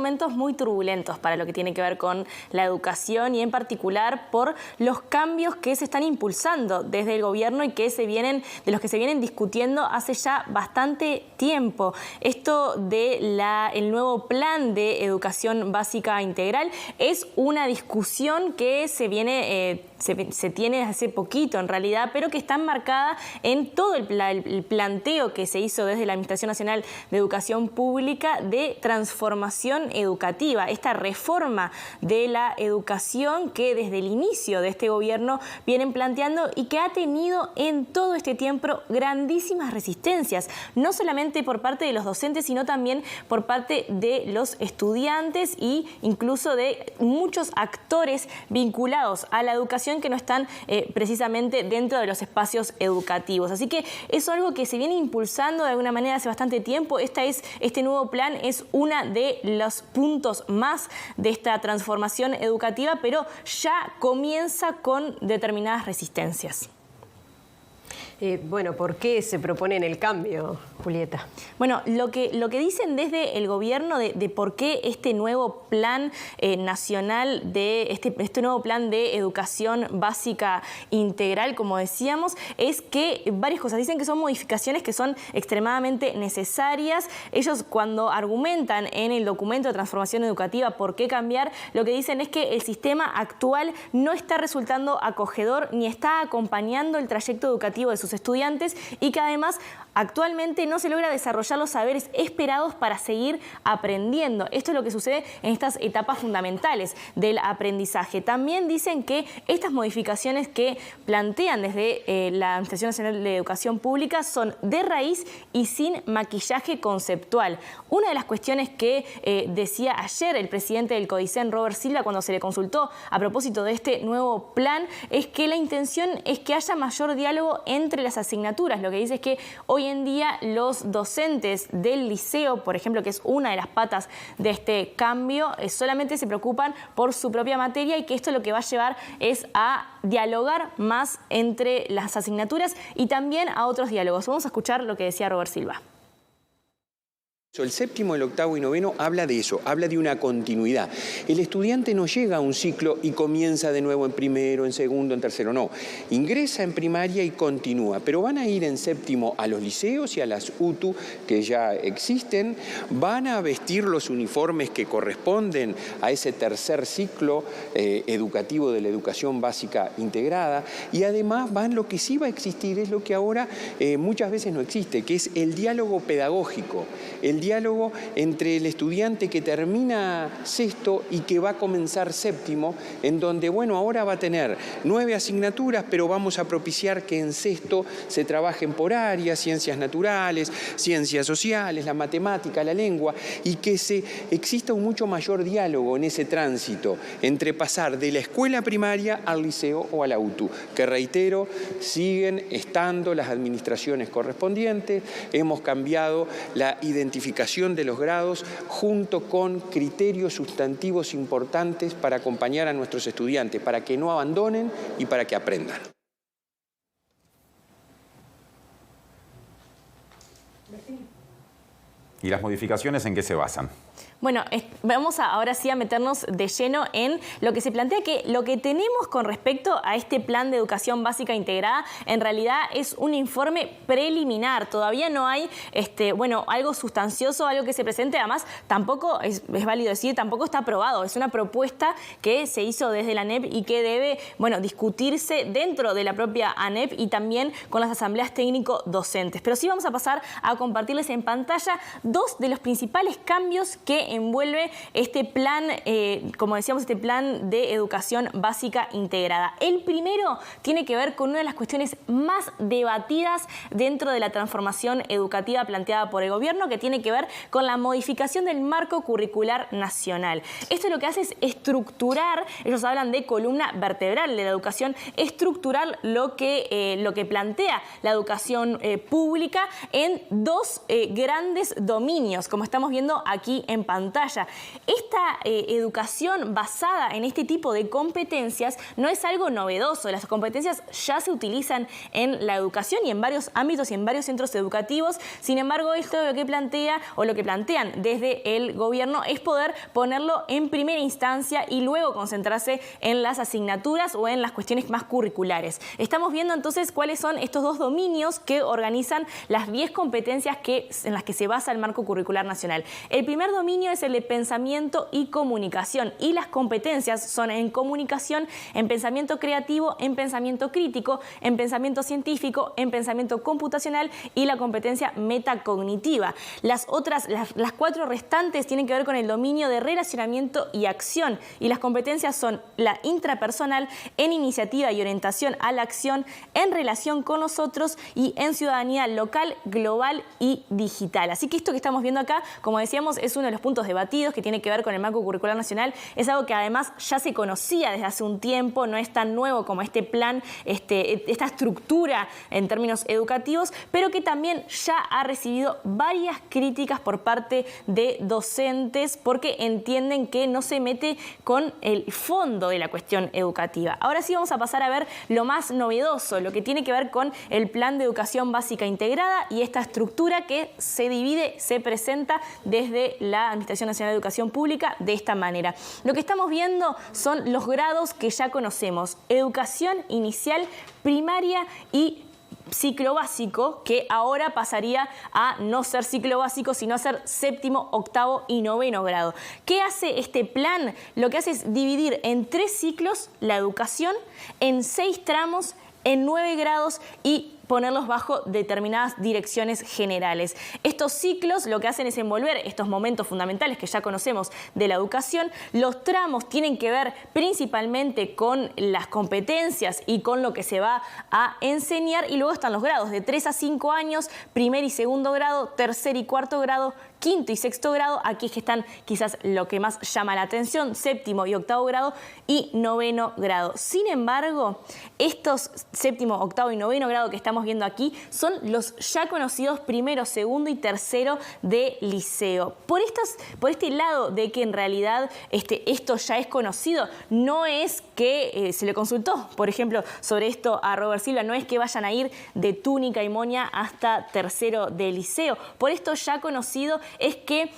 momentos muy turbulentos para lo que tiene que ver con la educación y en particular por los cambios que se están impulsando desde el gobierno y que de los que se vienen discutiendo hace ya bastante tiempo. Esto del nuevo plan de educación básica integral es una discusión que se tiene hace poquito en realidad, pero que está enmarcada en todo el planteo que se hizo desde la Administración Nacional de Educación Pública de transformación educativa, esta reforma de la educación que desde el inicio de este gobierno vienen planteando y que ha tenido en todo este tiempo grandísimas resistencias, no solamente por parte de los docentes, sino también por parte de los estudiantes e incluso de muchos actores vinculados a la educación que no están precisamente dentro de los espacios educativos. Así que es algo que se viene impulsando de alguna manera hace bastante tiempo. Este nuevo plan es uno de los puntos más de esta transformación educativa, pero ya comienza con determinadas resistencias. Bueno, ¿por qué se propone el cambio, Julieta? Bueno, lo que dicen desde el gobierno de por qué este nuevo plan nacional, este nuevo plan de educación básica integral, como decíamos, es que varias cosas. Dicen que son modificaciones que son extremadamente necesarias. Ellos, cuando argumentan en el documento de transformación educativa por qué cambiar, lo que dicen es que el sistema actual no está resultando acogedor ni está acompañando el trayecto educativo de sus estudiantes y que además actualmente no se logra desarrollar los saberes esperados para seguir aprendiendo. Esto es lo que sucede en estas etapas fundamentales del aprendizaje. También dicen que estas modificaciones que plantean desde la Administración Nacional de Educación Pública son de raíz y sin maquillaje conceptual. Una de las cuestiones que decía ayer el presidente del CODICEN, Robert Silva, cuando se le consultó a propósito de este nuevo plan, es que la intención es que haya mayor diálogo entre las asignaturas. Lo que dice es que hoy en día los docentes del liceo, por ejemplo, que es una de las patas de este cambio, solamente se preocupan por su propia materia y que esto lo que va a llevar es a dialogar más entre las asignaturas y también a otros diálogos. Vamos a escuchar lo que decía Robert Silva. El séptimo, el octavo y noveno habla de eso, habla de una continuidad. El estudiante no llega a un ciclo y comienza de nuevo en primero, en segundo, en tercero, no. Ingresa en primaria y continúa, pero van a ir en séptimo a los liceos y a las UTU que ya existen, van a vestir los uniformes que corresponden a ese tercer ciclo educativo de la educación básica integrada y además lo que sí va a existir es lo que ahora muchas veces no existe, que es el diálogo pedagógico, el diálogo entre el estudiante que termina sexto y que va a comenzar séptimo, en donde, bueno, ahora va a tener 9 asignaturas, pero vamos a propiciar que en sexto se trabajen por áreas, ciencias naturales, ciencias sociales, la matemática, la lengua, y que exista un mucho mayor diálogo en ese tránsito entre pasar de la escuela primaria al liceo o a la UTU, que reitero, siguen estando las administraciones correspondientes, hemos cambiado la identificación de los grados junto con criterios sustantivos importantes para acompañar a nuestros estudiantes, para que no abandonen y para que aprendan. ¿Y las modificaciones en qué se basan? Bueno, vamos ahora sí a meternos de lleno en lo que se plantea, que lo que tenemos con respecto a este plan de educación básica integrada en realidad es un informe preliminar. Todavía no hay algo sustancioso, algo que se presente. Además, tampoco, es válido decir, tampoco está aprobado. Es una propuesta que se hizo desde la ANEP y que debe discutirse dentro de la propia ANEP y también con las asambleas técnico-docentes. Pero sí vamos a pasar a compartirles en pantalla dos de los principales cambios que envuelve este plan, como decíamos, este plan de educación básica integrada. El primero tiene que ver con una de las cuestiones más debatidas dentro de la transformación educativa planteada por el gobierno, que tiene que ver con la modificación del marco curricular nacional. Esto lo que hace es estructurar, ellos hablan de columna vertebral de la educación, estructurar lo que plantea la educación pública en dos grandes dominios, como estamos viendo aquí en pantalla. pantalla. Esta educación basada en este tipo de competencias no es algo novedoso. Las competencias ya se utilizan en la educación y en varios ámbitos y en varios centros educativos. Sin embargo, esto lo que plantea o lo que plantean desde el gobierno es poder ponerlo en primera instancia y luego concentrarse en las asignaturas o en las cuestiones más curriculares. Estamos viendo entonces cuáles son estos dos dominios que organizan las 10 competencias en las que se basa el marco curricular nacional. El primer dominio es el de pensamiento y comunicación, y las competencias son en comunicación, en pensamiento creativo, en pensamiento crítico, en pensamiento científico, en pensamiento computacional y la competencia metacognitiva. Las 4 restantes tienen que ver con el dominio de relacionamiento y acción, y las competencias son la intrapersonal, en iniciativa y orientación a la acción, en relación con los otros y en ciudadanía local, global y digital. Así que esto que estamos viendo acá, como decíamos, es uno de los puntos debatidos que tiene que ver con el marco curricular nacional. Es algo que además ya se conocía desde hace un tiempo, no es tan nuevo como este plan, esta estructura en términos educativos, pero que también ya ha recibido varias críticas por parte de docentes porque entienden que no se mete con el fondo de la cuestión educativa. Ahora sí vamos a pasar a ver lo más novedoso, lo que tiene que ver con el Plan de Educación Básica Integrada y esta estructura que se divide, se presenta desde la Administración Nacional de Educación Pública de esta manera. Lo que estamos viendo son los grados que ya conocemos: educación inicial, primaria y ciclo básico, que ahora pasaría a no ser ciclo básico, sino a ser séptimo, octavo y noveno grado. ¿Qué hace este plan? Lo que hace es dividir en 3 ciclos la educación, en 6 tramos, en 9 grados y ponerlos bajo determinadas direcciones generales. Estos ciclos lo que hacen es envolver estos momentos fundamentales que ya conocemos de la educación. Los tramos tienen que ver principalmente con las competencias y con lo que se va a enseñar, y luego están los grados de 3 a 5 años, primer y segundo grado, tercer y cuarto grado, quinto y sexto grado. Aquí es que están quizás lo que más llama la atención: séptimo y octavo grado y noveno grado. Sin embargo, estos séptimo, octavo y noveno grado que estamos viendo aquí son los ya conocidos primero, segundo y tercero de liceo. Por este lado de que en realidad esto ya es conocido, no es que se le consultó, por ejemplo, sobre esto a Robert Silva, no es que vayan a ir de túnica y moña hasta tercero de liceo. Por esto ya conocido es que,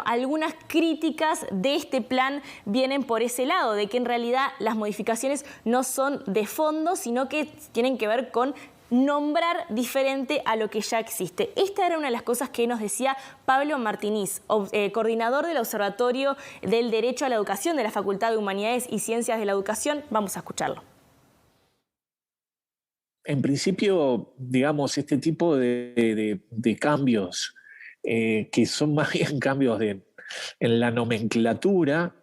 algunas críticas de este plan vienen por ese lado, de que en realidad las modificaciones no son de fondo, sino que tienen que ver con nombrar diferente a lo que ya existe. Esta era una de las cosas que nos decía Pablo Martínez, coordinador del Observatorio del Derecho a la Educación de la Facultad de Humanidades y Ciencias de la Educación. Vamos a escucharlo. En principio, digamos, este tipo de cambios, que son más bien cambios en la nomenclatura,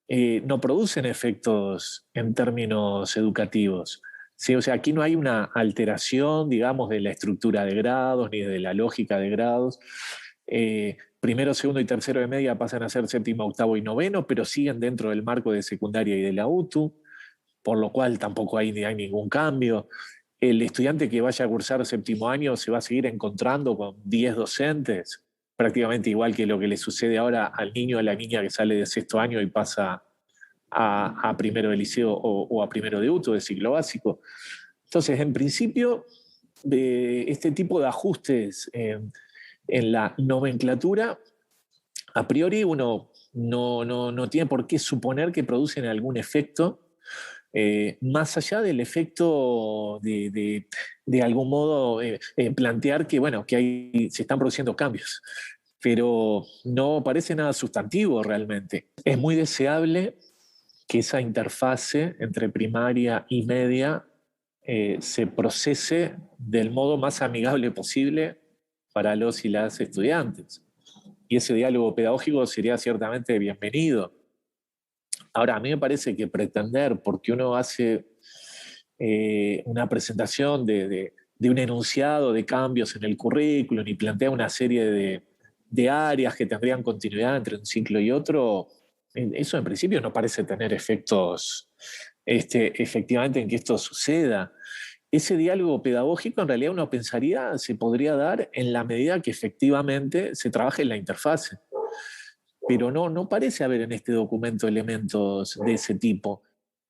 no producen efectos en términos educativos. Sí, o sea, aquí no hay una alteración, digamos, de la estructura de grados ni de la lógica de grados. Primero, segundo y tercero de media pasan a ser séptimo, octavo y noveno, pero siguen dentro del marco de secundaria y de la UTU, por lo cual tampoco hay ningún cambio. El estudiante que vaya a cursar séptimo año se va a seguir encontrando con 10 docentes, prácticamente igual que lo que le sucede ahora al niño o a la niña que sale de sexto año y pasa a primero de liceo o a primero de UTU, de ciclo básico. Entonces, en principio, este tipo de ajustes en la nomenclatura, a priori uno no tiene por qué suponer que producen algún efecto, más allá del efecto de algún modo plantear que, se están produciendo cambios, pero no parece nada sustantivo realmente. Es muy deseable que esa interfase entre primaria y media se procese del modo más amigable posible para los y las estudiantes. Y ese diálogo pedagógico sería ciertamente bienvenido. Ahora, a mí me parece que pretender, porque uno hace una presentación de un enunciado de cambios en el currículum y plantea una serie de áreas que tendrían continuidad entre un ciclo y otro, eso en principio no parece tener efectos efectivamente en que esto suceda. Ese diálogo pedagógico en realidad uno pensaría se podría dar en la medida que efectivamente se trabaje en la interfase. pero no parece haber en este documento elementos de ese tipo.